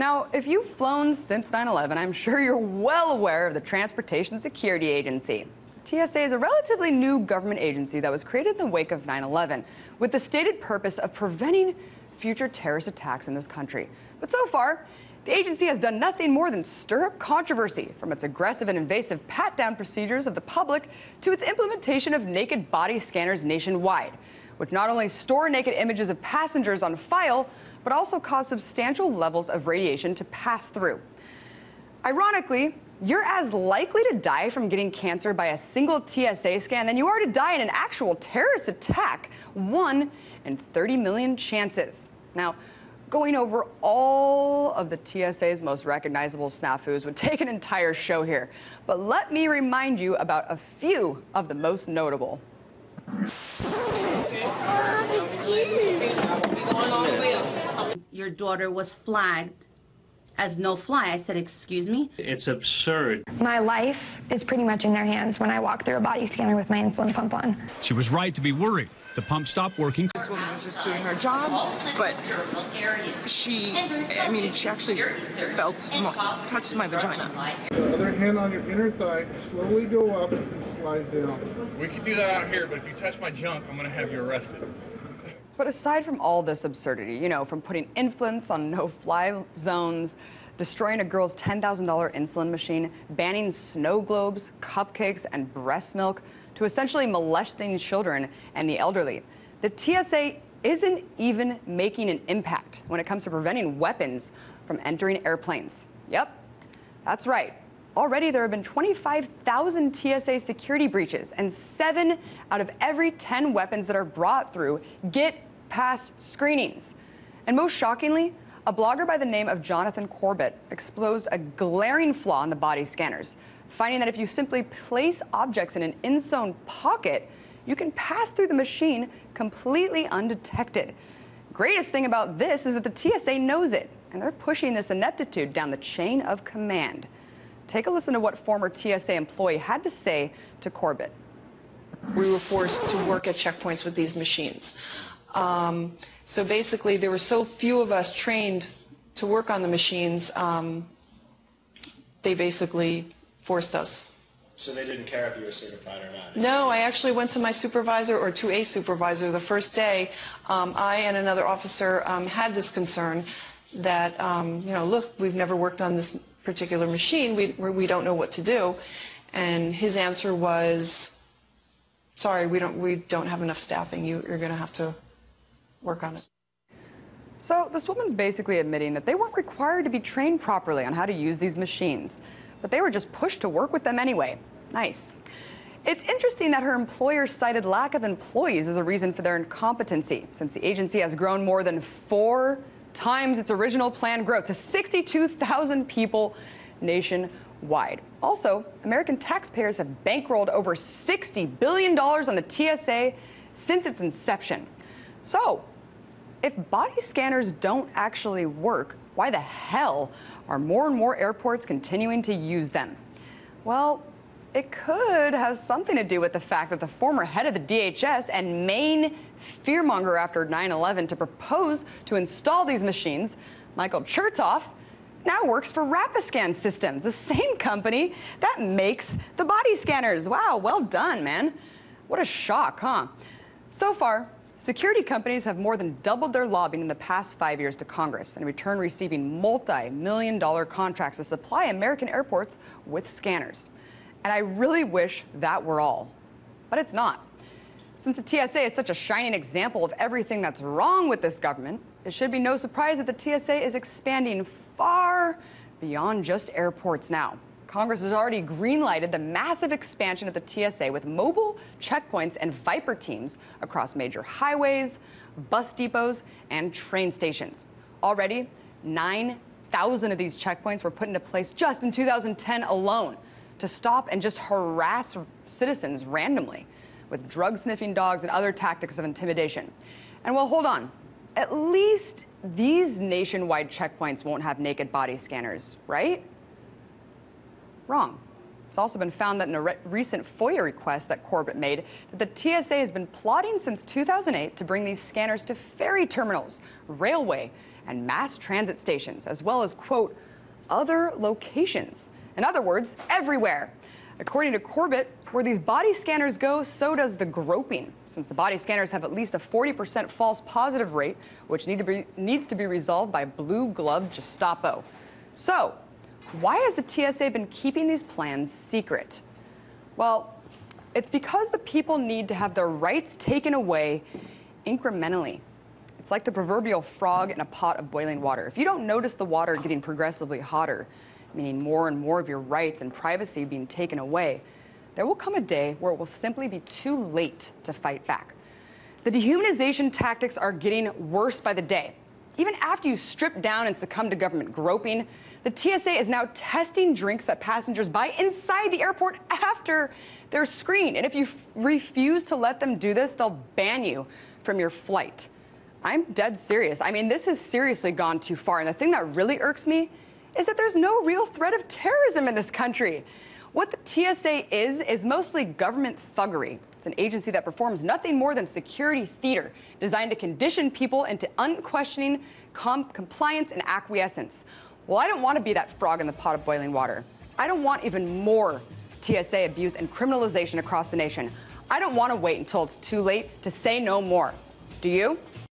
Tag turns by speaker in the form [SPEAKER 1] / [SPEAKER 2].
[SPEAKER 1] Now, if you've flown since 9/11, I'm sure you're well aware of the Transportation Security Agency. TSA is a relatively new government agency that was created in the wake of 9/11 with the stated purpose of preventing future terrorist attacks in this country. But so far, the agency has done nothing more than stir up controversy, from its aggressive and invasive pat-down procedures of the public to its implementation of naked body scanners nationwide, which not only store naked images of passengers on file, but also cause substantial levels of radiation to pass through. Ironically, you're as likely to die from getting cancer by a single TSA scan than you are to die in an actual terrorist attack, 1 in 30 million chances. Now, going over all of the TSA's most recognizable snafus would take an entire show here, but let me remind you about a few of the most notable.
[SPEAKER 2] Your daughter was flagged as no fly. I said, excuse me?
[SPEAKER 3] It's absurd.
[SPEAKER 4] My life is pretty much in their hands when I walk through a body scanner with my insulin pump on.
[SPEAKER 5] She was right to be worried. The pump stopped working.
[SPEAKER 6] This woman was just doing her job, but she actually touched my vagina.
[SPEAKER 7] The other hand on your inner thigh, slowly go up and slide down.
[SPEAKER 8] We could do that out here, but if you touch my junk, I'm going to have you arrested.
[SPEAKER 1] But aside from all this absurdity, you know, from putting influence on no-fly zones, destroying a girl's $10,000 insulin machine, banning snow globes, cupcakes, and breast milk, to essentially molesting children and the elderly, the TSA isn't even making an impact when it comes to preventing weapons from entering airplanes. Yep, that's right. Already there have been 25,000 TSA security breaches, and 7 out of every 10 weapons that are brought through get past screenings. And most shockingly, a blogger by the name of Jonathan Corbett exposed a glaring flaw in the body scanners, finding that if you simply place objects in an in-zone pocket, you can pass through the machine completely undetected. Greatest thing about this is that the TSA knows it, and they're pushing this ineptitude down the chain of command. Take a listen to what former TSA employee had to say to Corbett.
[SPEAKER 6] We were forced to work at checkpoints with these machines. So basically, there were so few of us trained to work on the machines, they basically forced us.
[SPEAKER 9] So they didn't care if you were certified or not?
[SPEAKER 6] No, I actually went to my supervisor, or to a supervisor, the first day. I and another officer had this concern that, look, we've never worked on this particular machine. We don't know what to do. And his answer was, sorry, we don't have enough staffing. You're going to have to work on it.
[SPEAKER 1] So this woman's basically admitting that they weren't required to be trained properly on how to use these machines, but they were just pushed to work with them anyway. Nice. It's interesting that her employer cited lack of employees as a reason for their incompetency, since the agency has grown more than 4 times its original planned growth to 62,000 people nationwide. Also, American taxpayers have bankrolled over $60 billion on the TSA since its inception. So, if body scanners don't actually work, why the hell are more and more airports continuing to use them? Well, it could have something to do with the fact that the former head of the DHS and main fearmonger after 9/11 to propose to install these machines, Michael Chertoff, now works for Rapiscan Systems, the same company that makes the body scanners. Wow, well done, man. What a shock, huh? So far, security companies have more than doubled their lobbying in the past 5 years to Congress, in return receiving multi-million-dollar contracts to supply American airports with scanners. And I really wish that were all, but it's not. Since the TSA is such a shining example of everything that's wrong with this government, it should be no surprise that the TSA is expanding far beyond just airports now. Congress has already green-lighted the massive expansion of the TSA with mobile checkpoints and Viper teams across major highways, bus depots, and train stations. Already, 9,000 of these checkpoints were put into place just in 2010 alone to stop and just harass citizens randomly with drug-sniffing dogs and other tactics of intimidation. And well, hold on. At least these nationwide checkpoints won't have naked body scanners, right? Wrong. It's also been found that in a recent FOIA request that Corbett made, that the TSA has been plotting since 2008 to bring these scanners to ferry terminals, railway, and mass transit stations, as well as, quote, other locations. In other words, everywhere. According to Corbett, where these body scanners go, so does the groping, since the body scanners have at least a 40% false positive rate, which needs to be resolved by blue-gloved Gestapo. So, why has the TSA been keeping these plans secret? Well, it's because the people need to have their rights taken away incrementally. It's like the proverbial frog in a pot of boiling water. If you don't notice the water getting progressively hotter, meaning more and more of your rights and privacy being taken away, there will come a day where it will simply be too late to fight back. The dehumanization tactics are getting worse by the day. Even after you strip down and succumb to government groping, the TSA is now testing drinks that passengers buy inside the airport after they're screened. And if you refuse to let them do this, they'll ban you from your flight. I'm dead serious. I mean, this has seriously gone too far. And the thing that really irks me is that there's no real threat of terrorism in this country. What the TSA is mostly government thuggery. It's an agency that performs nothing more than security theater, designed to condition people into unquestioning compliance and acquiescence. Well, I don't want to be that frog in the pot of boiling water. I don't want even more TSA abuse and criminalization across the nation. I don't want to wait until it's too late to say no more. Do you?